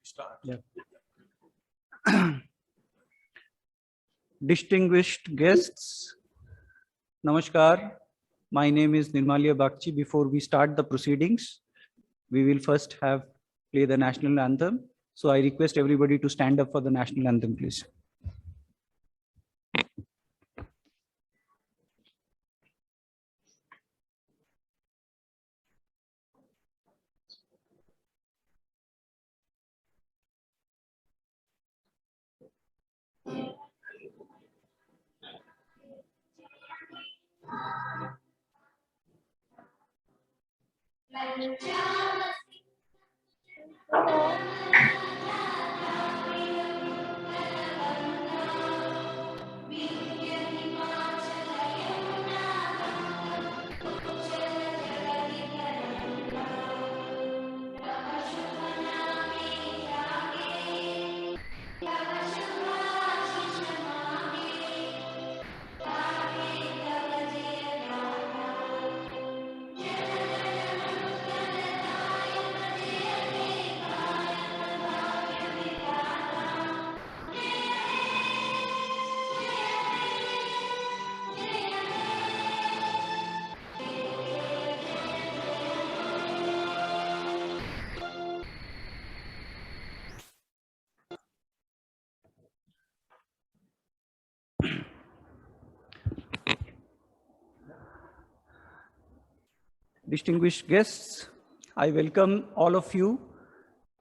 Start. Yeah. Distinguished guests, Namaskar. My name is Nirmalia Bakchi. Before we start the proceedings, we will first play the national anthem. So I request everybody to stand up for the national anthem, please. Distinguished guests, I welcome all of you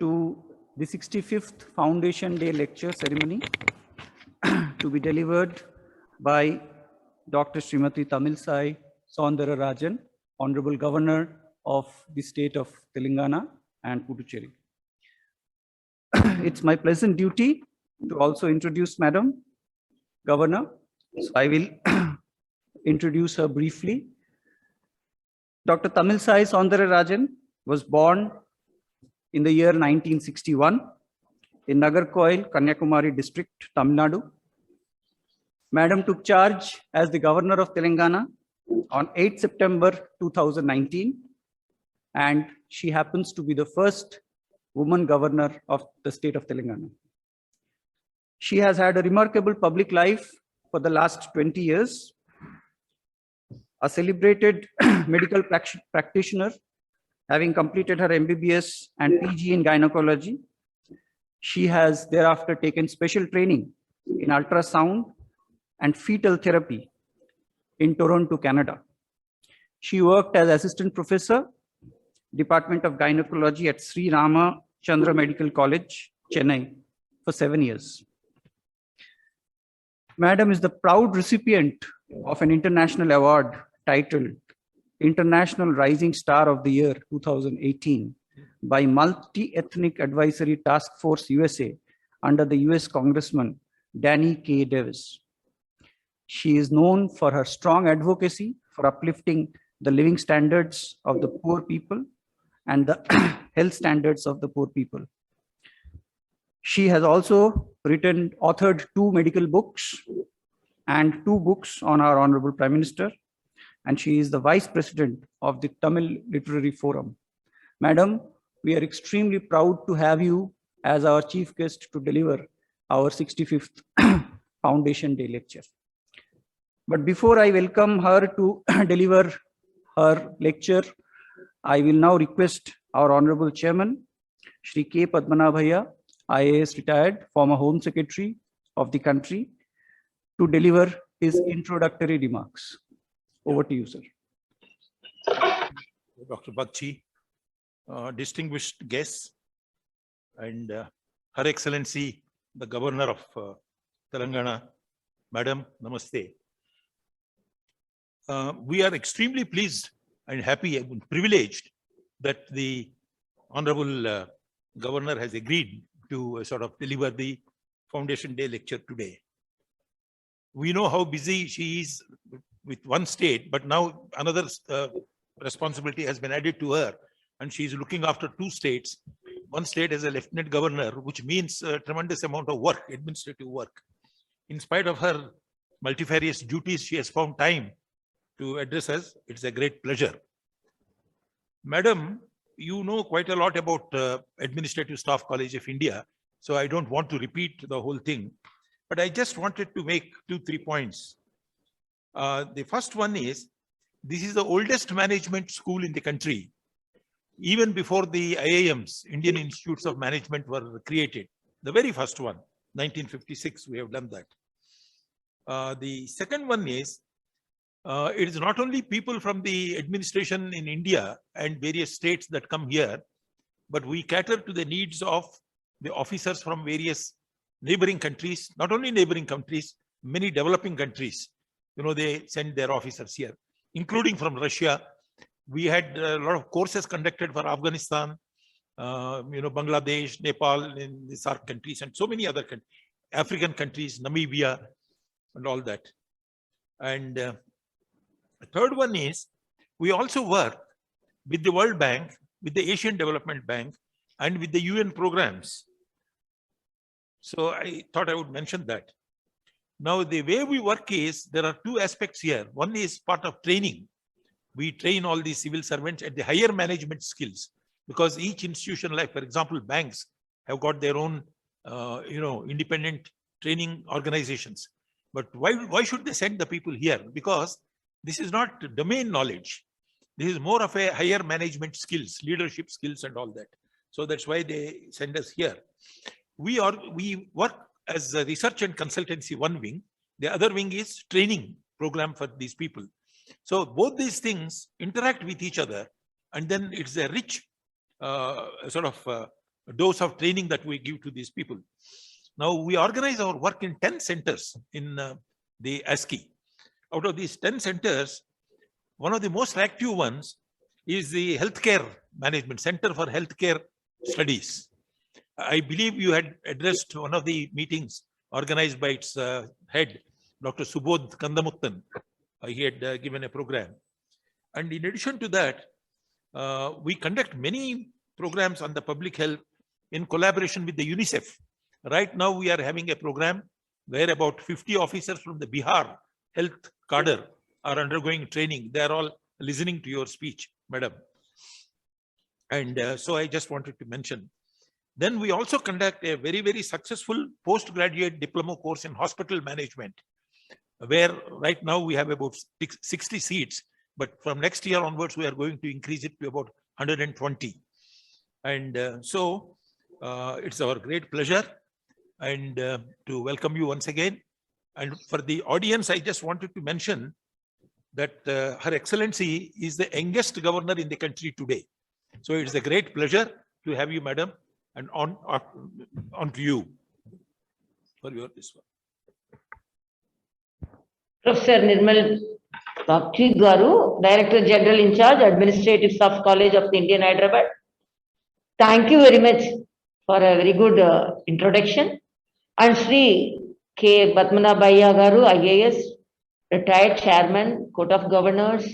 to the 65th Foundation Day Lecture Ceremony to be delivered by Dr. Srimati Tamilsai Soundararajan, Honorable Governor of the state of Telangana and Puducherry. It's my pleasant duty to also introduce Madam Governor. So I will introduce her briefly. Dr. Tamilsai Soundararajan was born in the year 1961 in Nagarkoil, Kanyakumari district, Tamil Nadu. Madam took charge as the Governor of Telangana on 8 September 2019, and she happens to be the first woman governor of the state of Telangana. She has had a remarkable public life for the last 20 years. A celebrated medical practitioner, having completed her MBBS and PG in gynecology. She has thereafter taken special training in ultrasound and fetal therapy in Toronto, Canada. She worked as assistant professor, Department of Gynecology at Sri Ramachandra Medical College, Chennai, for 7 years. Madam is the proud recipient of an international award titled International Rising Star of the Year 2018 by Multi-Ethnic Advisory Task Force USA under the US Congressman Danny K. Davis. She is known for her strong advocacy for uplifting the living standards of the poor people and the health standards of the poor people. She has also authored 2 medical books and 2 books on our Honorable Prime Minister, and she is the Vice President of the Tamil Literary Forum. Madam, we are extremely proud to have you as our chief guest to deliver our 65th Foundation Day lecture. But before I welcome her to deliver her lecture, I will now request our Honorable Chairman, Shri K. Padmanabhaiah, IAS retired, former Home Secretary of the country, to deliver his introductory remarks. Over to you, sir. Dr. Bakchi, distinguished guests, and Her Excellency, the Governor of Telangana, Madam, Namaste. We are extremely pleased and happy and privileged that the Honorable Governor has agreed to sort of deliver the Foundation Day lecture today. We know how busy she is with one state, but now another responsibility has been added to her, and she is looking after 2 states. One state as a lieutenant governor, which means a tremendous amount of work, administrative work. In spite of her multifarious duties, she has found time to address us. It's a great pleasure. Madam you know quite a lot about Administrative Staff College of India, so I don't want to repeat the whole thing, but I just wanted to make 2-3 points. The first one is, this is the oldest management school in the country. Even before the IIMs, Indian Institutes of Management, were created. The very first one, 1956, we have done that. The second one is, it is not only people from the administration in India and various states that come here, but we cater to the needs of the officers from various neighboring countries, not only neighboring countries, many developing countries. You know, they send their officers here, including from Russia. We had a lot of courses conducted for Afghanistan, Bangladesh, Nepal, in the SAARC countries, and so many other African countries, Namibia, and all that. And the third one is, we also work with the World Bank, with the Asian Development Bank, and with the UN programs. So I thought I would mention that. Now, the way we work is, there are two aspects here. One is part of training. We train all these civil servants at the higher management skills, because each institution, like for example, banks have got their own, independent training organizations. But why should they send the people here? Because this is not domain knowledge. This is more of a higher management skills, leadership skills and all that. So that's why they send us here. We work as a research and consultancy, one wing. The other wing is training program for these people. So both these things interact with each other, and then it's a rich dose of training that we give to these people. Now, we organize our work in 10 centers in the ASCII. Out of these 10 centers, one of the most active ones is the Healthcare Management Center for Healthcare Studies. I believe you had addressed one of the meetings organized by its head, Dr. Subodh Kandamuttan. He had given a program. And in addition to that, we conduct many programs on the public health in collaboration with the UNICEF. Right now, we are having a program where about 50 officers from the Bihar health cadre are undergoing training. They are all listening to your speech, madam. And so I just wanted to mention. Then we also conduct a very, very successful postgraduate diploma course in hospital management, where right now we have about 60 seats, but from next year onwards, we are going to increase it to about 120. And so it's our great pleasure and to welcome you once again. And for the audience, I just wanted to mention that Her Excellency is the youngest governor in the country today. So it's a great pleasure to have you, madam, and on to you for your this one. Professor Nirmal Bhakti Garu, Director General in Charge, Administrative Staff College of the Indian Hyderabad. Thank you very much for a very good introduction. And Sri K. Padmanabhaiah Garu, IAS, Retired Chairman, Court of Governors,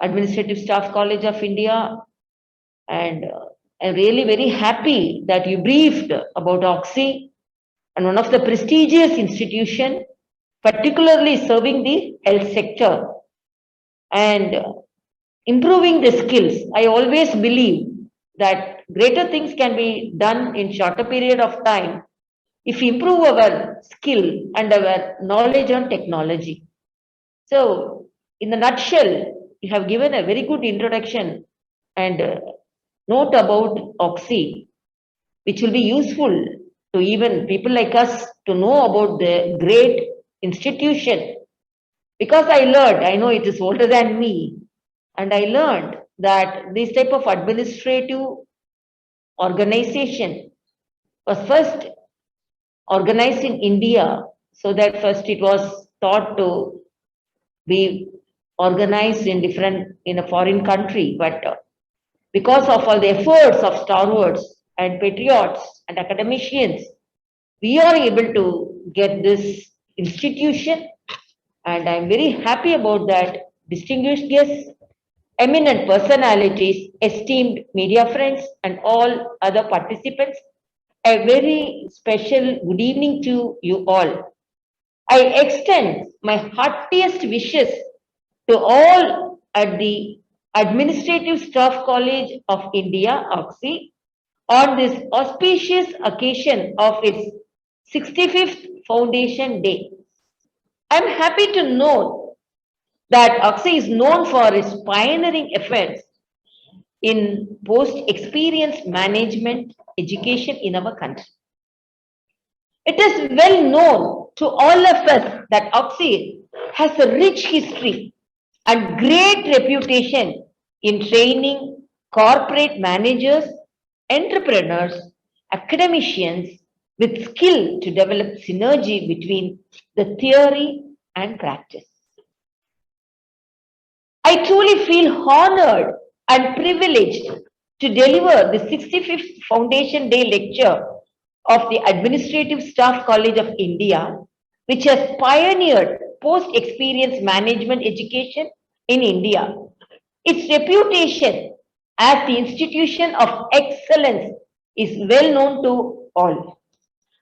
Administrative Staff College of India. And I'm really very happy that you briefed about OXI and one of the prestigious institutions, particularly serving the health sector and improving the skills. I always believe that greater things can be done in shorter period of time if we improve our skill and our knowledge on technology. So, in a nutshell, you have given a very good introduction and note about OXI, which will be useful to even people like us to know about the great institution. Because I learned, I know it is older than me, and I learned that this type of administrative organization was first organized in India, so that first it was thought to be organized in a foreign country, but because of all the efforts of stalwarts and patriots and academicians, we are able to get this institution, and I'm very happy about that. Distinguished guests, eminent personalities, esteemed media friends, and all other participants, a very special good evening to you all. I extend my heartiest wishes to all at the Administrative Staff College of India, OXI, on this auspicious occasion of its 65th Foundation Day. I'm happy to note that OXI is known for its pioneering efforts in post-experience management education in our country. It is well known to all of us that OXI has a rich history and great reputation in training corporate managers, entrepreneurs, academicians with skill to develop synergy between the theory and practice. I truly feel honored and privileged to deliver the 65th Foundation Day lecture of the Administrative Staff College of India, which has pioneered post-experience management education in India. Its reputation as the institution of excellence is well known to all.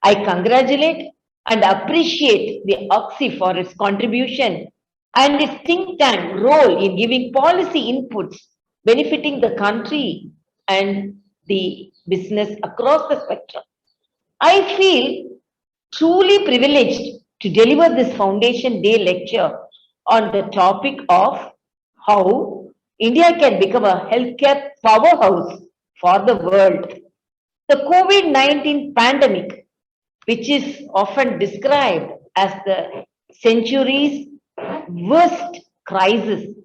I congratulate and appreciate the OXI for its contribution and its think tank role in giving policy inputs benefiting the country and the business across the spectrum. I feel truly privileged to deliver this Foundation Day lecture on the topic of how India can become a healthcare powerhouse for the world. The COVID-19 pandemic, which is often described as the century's worst crisis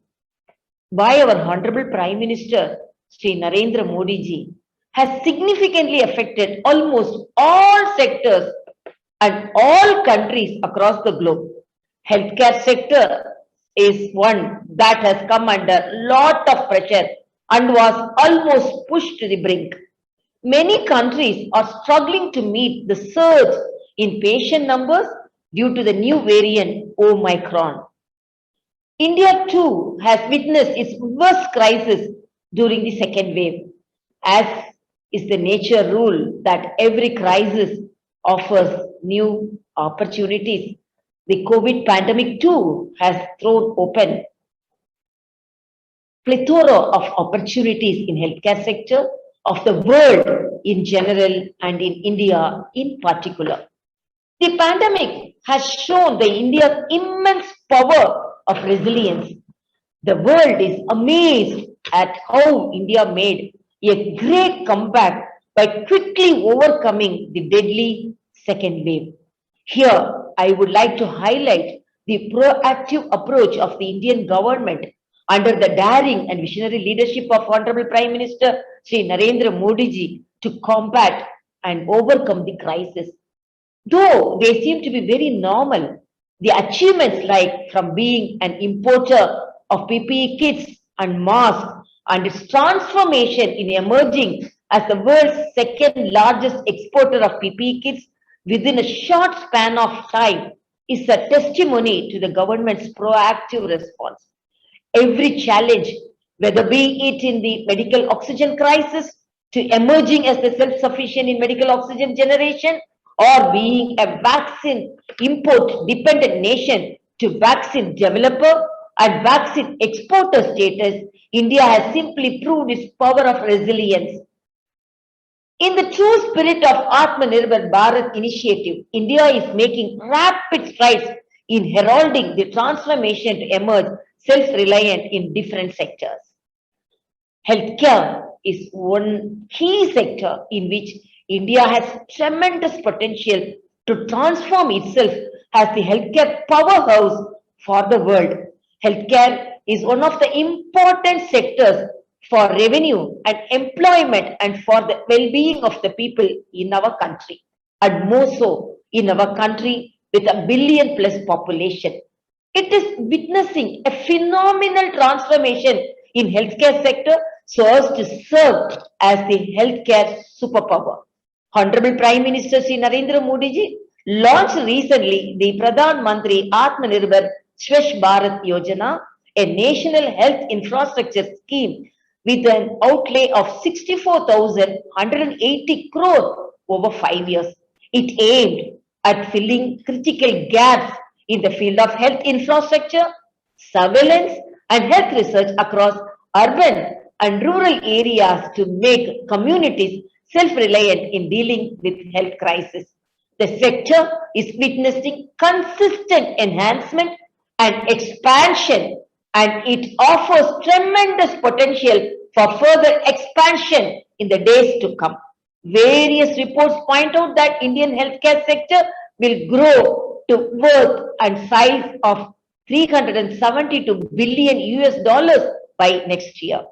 by our Honorable Prime Minister Sri Narendra Modi ji, has significantly affected almost all sectors and all countries across the globe. Healthcare sector is one that has come under lot of pressure and was almost pushed to the brink. Many countries are struggling to meet the surge in patient numbers due to the new variant Omicron. India too has witnessed its worst crisis during the second wave. As is the nature rule that every crisis offers new opportunities, the COVID pandemic too has thrown open plethora of opportunities in healthcare sector of the world in general and in India in particular. The pandemic has shown the India's immense power of resilience. The world is amazed at how India made a great comeback by quickly overcoming the deadly second wave. Here, I would like to highlight the proactive approach of the Indian government under the daring and visionary leadership of Honorable Prime Minister Sri Narendra Modi ji to combat and overcome the crisis. Though they seem to be very normal, the achievements like from being an importer of PPE kits and masks and its transformation in emerging as the world's second largest exporter of PPE kits within a short span of time is a testimony to the government's proactive response. Every challenge, whether be it in the medical oxygen crisis to emerging as the self-sufficient in medical oxygen generation or being a vaccine import dependent nation to vaccine developer and vaccine exporter status, India has simply proved its power of resilience. In the true spirit of Atmanirbhar Bharat initiative, India is making rapid strides in heralding the transformation to emerge self-reliant in different sectors. Healthcare is one key sector in which India has tremendous potential to transform itself as the healthcare powerhouse for the world. Healthcare is one of the important sectors for revenue and employment and for the well-being of the people in our country, and more so in our country with a billion-plus population. It is witnessing a phenomenal transformation in healthcare sector so as to serve as the healthcare superpower. Honorable Prime Minister Sri Narendra Modi ji launched recently the Pradhan Mantri Atmanirbhar Swachh Bharat Yojana, a national health infrastructure scheme with an outlay of 64,180 crore over 5 years. It aimed at filling critical gaps in the field of health infrastructure, surveillance, and health research across urban and rural areas to make communities self-reliant in dealing with health crisis. The sector is witnessing consistent enhancement and expansion, and it offers tremendous potential for further expansion in the days to come. Various reports point out that Indian healthcare sector will grow to worth and size of 372 billion US dollars by next year.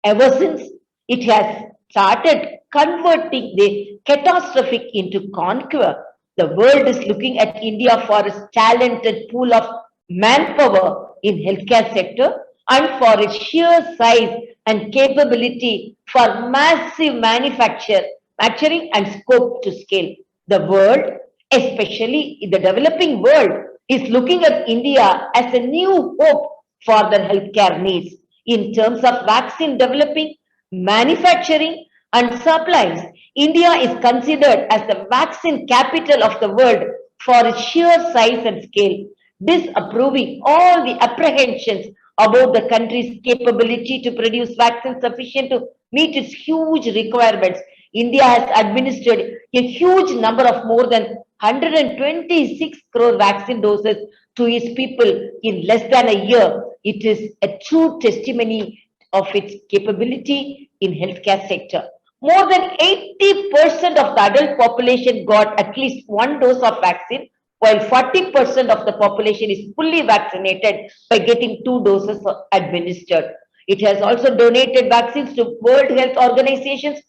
Ever since it has started converting the catastrophic into conquer, the world is looking at India for its talented pool of manpower in healthcare sector and for its sheer size and capability for massive manufacturing and scope to scale. The world, especially in the developing world, is looking at India as a new hope for their healthcare needs in terms of vaccine developing, manufacturing, and supplies. India is considered as the vaccine capital of the world for its sheer size and scale, disapproving all the apprehensions about the country's capability to produce vaccines sufficient to meet its huge requirements. India has administered a huge number of more than 126 crore vaccine doses to its people in less than a year. It is a true testimony of its capability in healthcare sector. More than 80% of the adult population got at least one dose of vaccine, while 40% of the population is fully vaccinated by getting 2 doses administered. It has also donated vaccines to World Health Organization's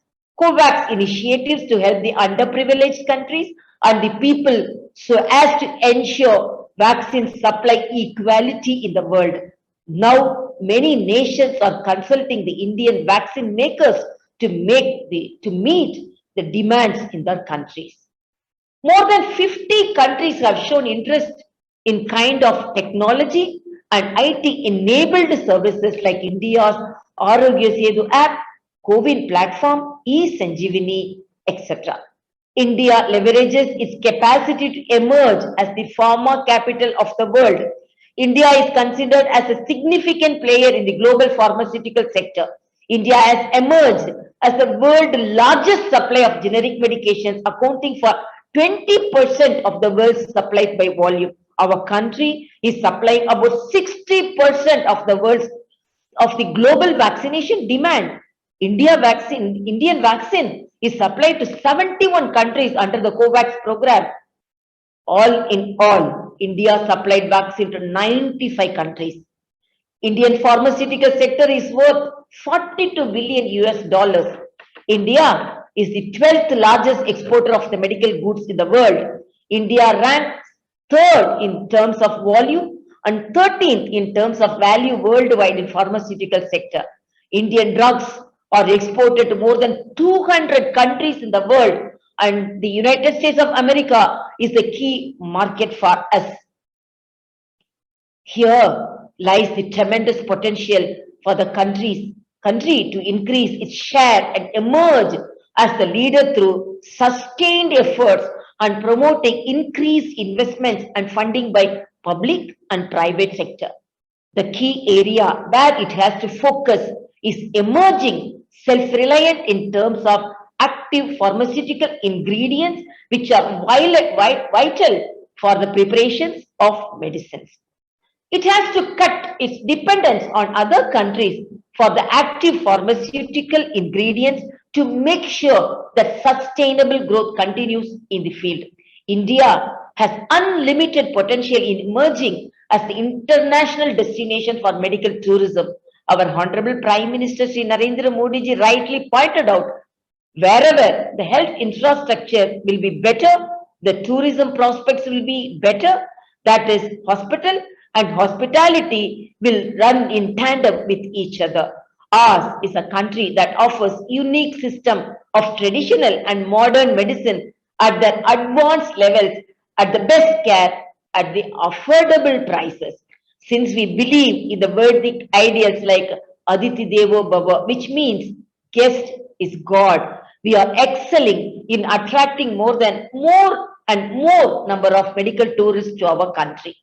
COVAX initiatives to help the underprivileged countries and the people so as to ensure vaccine supply equality in the world. Now, many nations are consulting the Indian vaccine makers to meet the demands in their countries. More than 50 countries have shown interest in kind of technology and IT-enabled services like India's Arogya Setu app, COVID platform, eSanjeevani, etc. India leverages its capacity to emerge as the pharma capital of the world. India is considered as a significant player in the global pharmaceutical sector. India has emerged as the world's largest supplier of generic medications, accounting for 20% of the world's supply by volume. Our country is supplying about 60% of the global vaccination demand. Indian vaccine is supplied to 71 countries under the COVAX program. All in all, India supplied vaccine to 95 countries. Indian pharmaceutical sector is worth 42 billion US dollars. India is the 12th largest exporter of the medical goods in the world. India ranks 3rd in terms of volume and 13th in terms of value worldwide in pharmaceutical sector. Indian drugs are exported to more than 200 countries in the world, and the United States of America is the key market for us. Here lies the tremendous potential for the country to increase its share and emerge as the leader through sustained efforts and promoting increased investments and funding by public and private sector. The key area where it has to focus is emerging self-reliant in terms of active pharmaceutical ingredients which are vital for the preparations of medicines. It has to cut its dependence on other countries for the active pharmaceutical ingredients to make sure that sustainable growth continues in the field. India has unlimited potential in emerging as the international destination for medical tourism. Our Honorable Prime Minister Sri Narendra Modi ji rightly pointed out, wherever the health infrastructure will be better, the tourism prospects will be better, that is, hospital and hospitality will run in tandem with each other. Ours is a country that offers unique system of traditional and modern medicine at their advanced levels, at the best care, at the affordable prices. Since we believe in the Vedic ideals like Aditi Devo Bhava, which means guest is God, we are excelling in attracting more and more number of medical tourists to our country.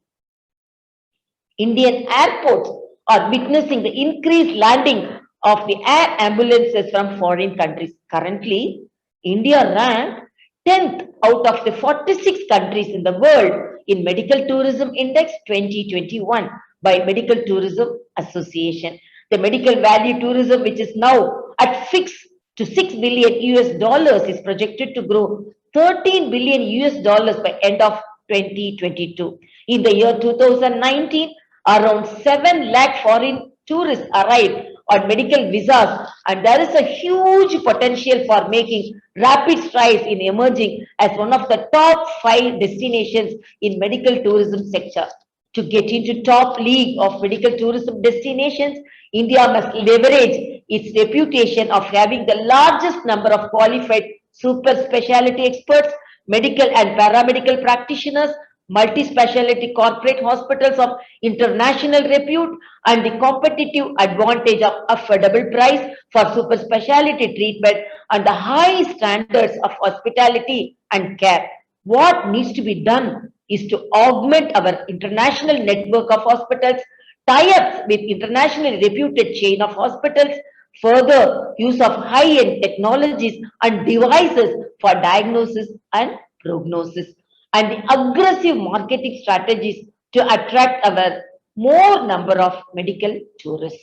Indian airports are witnessing the increased landing of the air ambulances from foreign countries. Currently, India ranked 10th out of the 46 countries in the world in Medical Tourism Index 2021 by Medical Tourism Association. The medical value tourism, which is now at fixed to $6 billion US, is projected to grow 13 billion US by end of 2022. In the year 2019, around 7 lakh foreign tourists arrived on medical visas, and there is a huge potential for making rapid strides in emerging as one of the top 5 destinations in medical tourism sector. To get into top league of medical tourism destinations, India must leverage its reputation of having the largest number of qualified super specialty experts, medical and paramedical practitioners, multi-specialty corporate hospitals of international repute, and the competitive advantage of affordable price for super specialty treatment and the high standards of hospitality and care. What needs to be done is to augment our international network of hospitals, tie-ups with internationally reputed chain of hospitals, further use of high-end technologies and devices for diagnosis and prognosis, and the aggressive marketing strategies to attract our more number of medical tourists.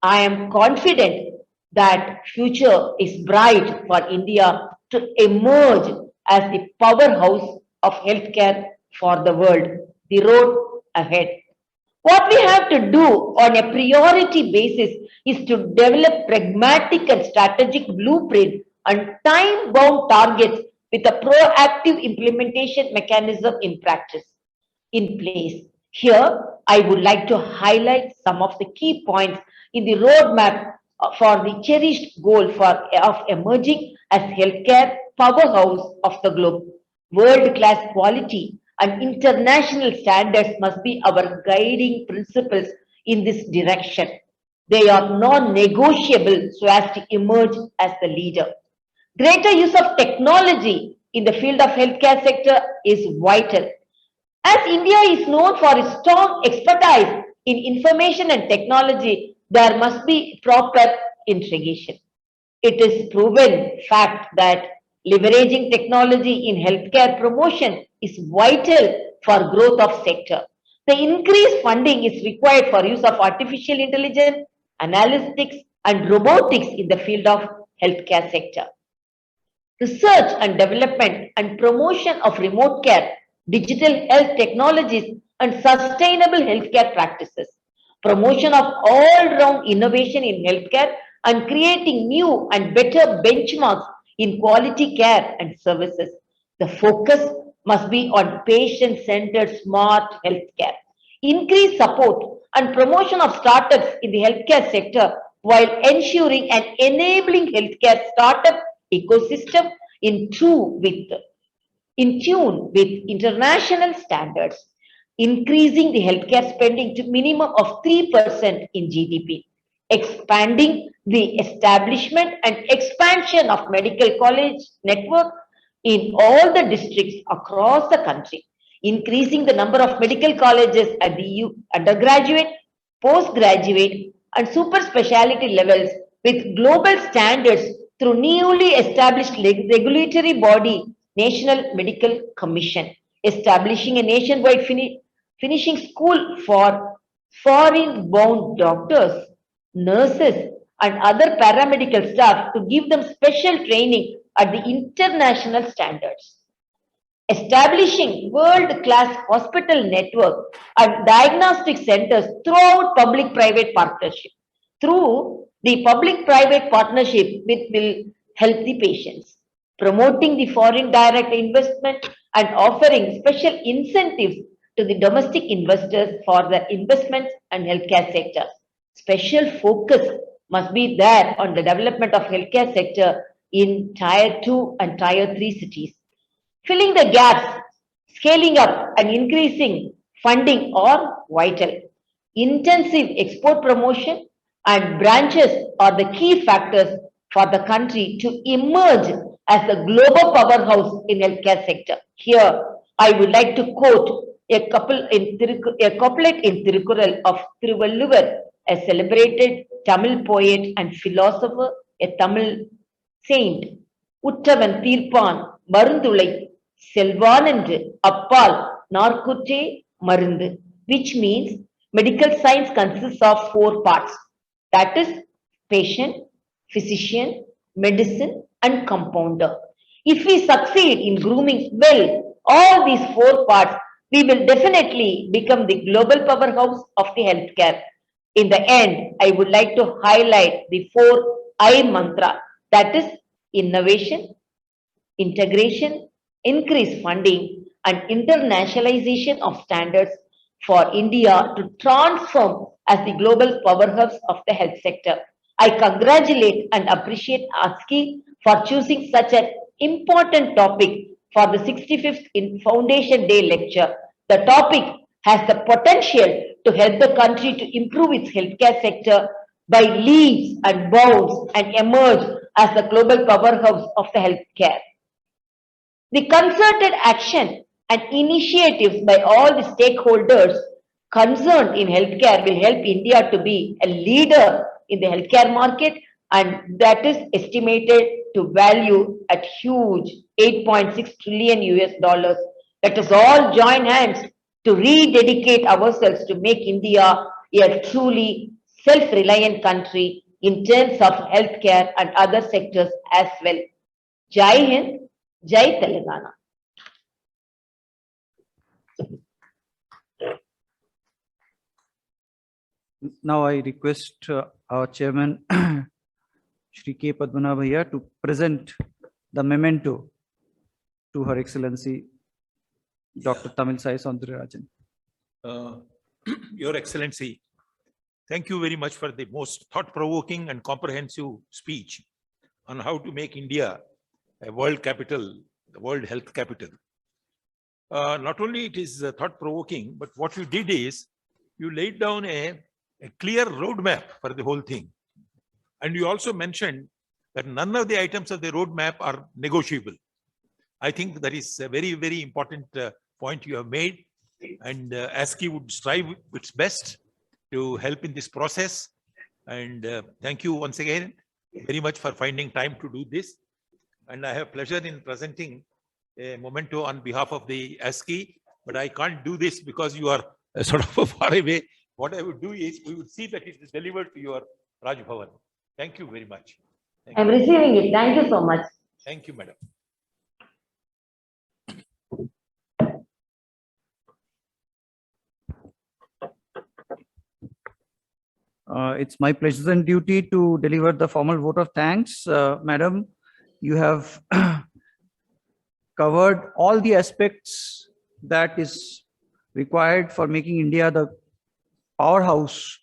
I am confident that future is bright for India to emerge as the powerhouse of healthcare for the world. The road ahead. What we have to do on a priority basis is to develop pragmatic and strategic blueprint and time-bound targets with a proactive implementation mechanism in practice in place. Here, I would like to highlight some of the key points in the roadmap for the cherished goal of emerging as healthcare powerhouse of the globe. World-class quality and international standards must be our guiding principles in this direction. They are non-negotiable so as to emerge as the leader. Greater use of technology in the field of healthcare sector is vital. As India is known for its strong expertise in information and technology, there must be proper integration. It is proven fact that leveraging technology in healthcare promotion is vital for growth of sector. The increased funding is required for use of artificial intelligence, analytics, and robotics in the field of healthcare sector. Research and development and promotion of remote care, digital health technologies, and sustainable healthcare practices. Promotion of all-round innovation in healthcare and creating new and better benchmarks in quality care and services. The focus must be on patient-centered smart healthcare. Increase support and promotion of startups in the healthcare sector while ensuring an enabling healthcare startup ecosystem in tune with international standards. Increasing the healthcare spending to minimum of 3% in GDP. Expanding the establishment and expansion of medical college network in all the districts across the country. Increasing the number of medical colleges at the undergraduate, postgraduate, and super specialty levels with global standards through newly established regulatory body, National Medical Commission. Establishing a nationwide finishing school for foreign-bound doctors, nurses, and other paramedical staff to give them special training at the international standards. Establishing world-class hospital network and diagnostic centers throughout public-private partnership. Through the public-private partnership, it will help the patients. Promoting the foreign direct investment and offering special incentives to the domestic investors for their investments and healthcare sector. Special focus must be there on the development of healthcare sector in Tier 2 and Tier 3 cities. Filling the gaps, scaling up and increasing funding are vital. Intensive export promotion and branches are the key factors for the country to emerge as the global powerhouse in healthcare sector. Here, I would like to quote a couplet in Tirukural of Thiruvalluvar, a celebrated Tamil poet and philosopher, a Tamil saint. உற்றவன் தீர்ப்பான் மருந்துளை செல்வான் என்று அப்பால் நாற்குற்றே மருந்து, which means medical science consists of 4 parts, that is patient, physician, medicine and compounder. If we succeed in grooming well all these 4 parts, we will definitely become the global powerhouse of the healthcare. In the end, I would like to highlight the 4 I mantra, that is innovation, integration, increased funding and internationalization of standards for India to transform as the global powerhouse of the health sector. I congratulate and appreciate ASCI for choosing such an important topic for the 65th Foundation Day lecture. The topic has the potential to help the country to improve its healthcare sector by leaps and bounds and emerge as the global powerhouse of the healthcare. The concerted action and initiatives by all the stakeholders concerned in healthcare will help India to be a leader in the healthcare market, and that is estimated to value at huge 8.6 trillion US dollars. Let us all join hands to rededicate ourselves to make India a truly self-reliant country in terms of healthcare and other sectors as well. Jai Hind, Jai Telangana. Now I request our chairman, Shri K. Padmanabh Bhaiya, to present the memento to Her Excellency Dr. Tamilisai Soundararajan. Your Excellency, thank you very much for the most thought-provoking and comprehensive speech on how to make India a world capital, the world health capital. Not only it is thought-provoking, but what you did is you laid down a clear roadmap for the whole thing. And you also mentioned that none of the items of the roadmap are negotiable. I think that is a very, very important point you have made. And ASCI would strive its best to help in this process. And thank you once again very much for finding time to do this. And I have pleasure in presenting a memento on behalf of the ASCI, but I can't do this because you are sort of far away. What I would do is we would see that it is delivered to your Raj Bhavan. Thank you very much. Thank I'm you. receiving it. Thank you so much. Thank you, madam. It's my pleasant duty to deliver the formal vote of thanks. Madam, you have covered all the aspects that is required for making India the powerhouse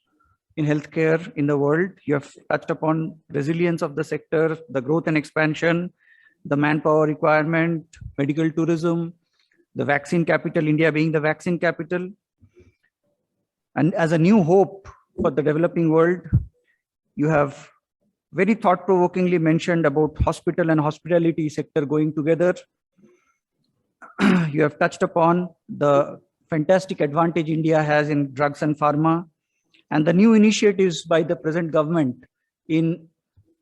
in healthcare in the world. You have touched upon resilience of the sector, the growth and expansion, the manpower requirement, medical tourism, the vaccine capital, India being the vaccine capital. And as a new hope for the developing world, you have very thought-provokingly mentioned about hospital and hospitality sector going together. You have touched upon the fantastic advantage India has in drugs and pharma, and the new initiatives by the present government in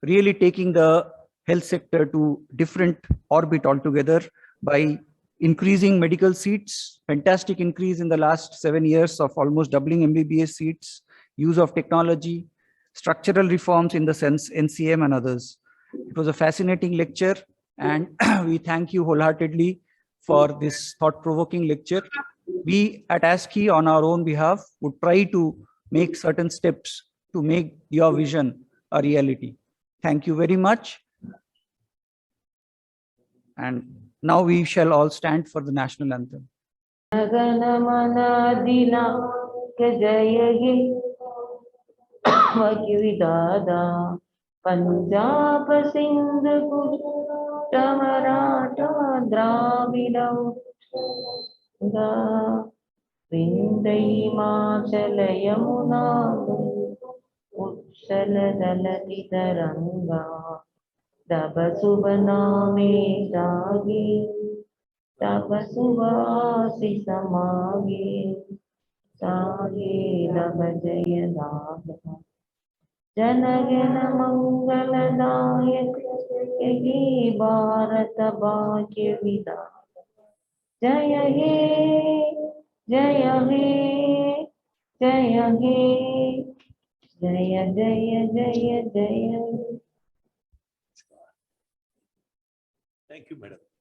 really taking the health sector to different orbit altogether by increasing medical seats, fantastic increase in the last 7 years of almost doubling MBBS seats, use of technology, structural reforms in the sense NCM and others. It was a fascinating lecture, and we thank you wholeheartedly for this thought-provoking lecture. We at ASCI on our own behalf would try to make certain steps to make your vision a reality. Thank you very much. And now we shall all stand for the national anthem. Punjab, Sindh, Gujarat, Maratha, Dravida, Vindhya, Himachal, Yamuna, Uttara, Dalati, Taranga, Daba Subhaname Jagi, तव सुवासिस मागे सागे नव जय नाथ जनगण मंगलदायक यही भारत भाग्य विधाता जय हे जय हे जय हे जय जय जय जय Thank you, madam.